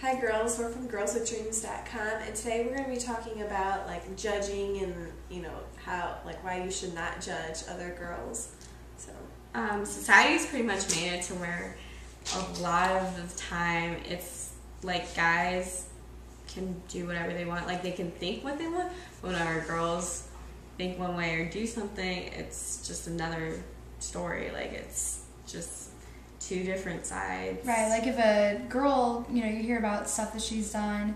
Hi girls, we're from girlswithdreams.com, and today we're going to be talking about like judging and how why you should not judge other girls. So Society's pretty much made it to where a lot of the time it's like guys can do whatever they want, like they can think what they want, but whenever girls think one way or do something, it's just another story. Like it's just two different sides. Right, like if a girl, you hear about stuff that she's done,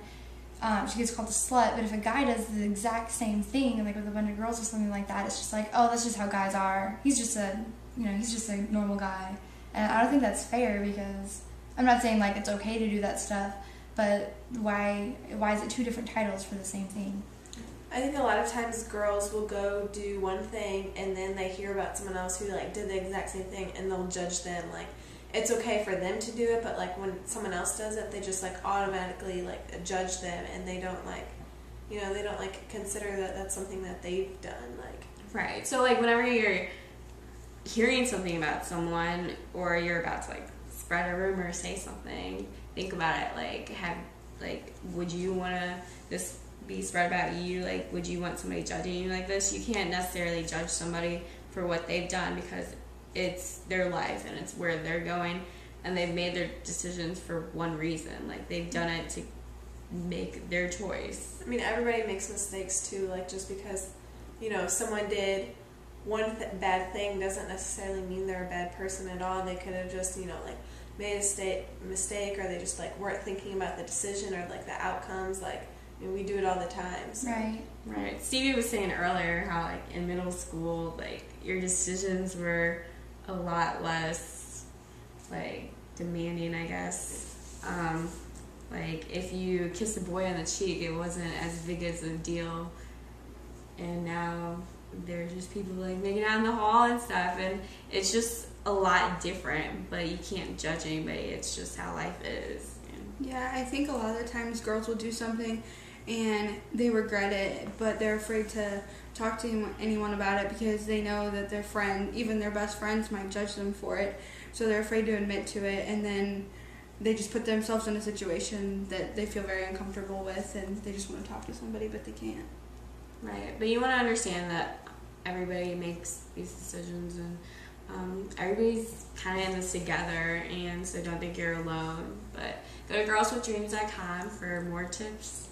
she gets called a slut, but if a guy does the exact same thing, like with a bunch of girls or something like that, it's just like, oh, that's just how guys are. He's just a normal guy. And I don't think that's fair, because I'm not saying like it's okay to do that stuff, but why is it two different titles for the same thing? I think a lot of times girls will go do one thing and then they hear about someone else who did the exact same thing, and they'll judge them. Like it's okay for them to do it, but like when someone else does it, they just automatically judge them, and they don't they don't consider that that's something that they've done. Right. So whenever you're hearing something about someone, or you're about to spread a rumor or say something, think about it. Would you want to this be spread about you? Would you want somebody judging you like this? You can't necessarily judge somebody for what they've done, because it's their life and it's where they're going, and they've made their decisions for one reason. They've done it to make their choice. I mean, everybody makes mistakes too. Just because someone did one bad thing doesn't necessarily mean they're a bad person at all. They could have just made a mistake, or they just weren't thinking about the decision or the outcomes. We do it all the time. So. Right. Stevie was saying earlier how in middle school your decisions were a lot less demanding, I guess. If you kissed a boy on the cheek, it wasn't as big as a deal, and now there's just people making out in the hall and stuff, and it's just a lot different. But you can't judge anybody. It's just how life is. Yeah, I think a lot of the times girls will do something and they regret it, but they're afraid to talk to anyone about it, because they know that their friend, even their best friends, might judge them for it. So they're afraid to admit to it, and then they just put themselves in a situation that they feel very uncomfortable with, and they just want to talk to somebody, but they can't. Right, but you want to understand that everybody makes these decisions, and everybody's kind of in this together, and so don't think you're alone. But go to girlswithdreams.com for more tips.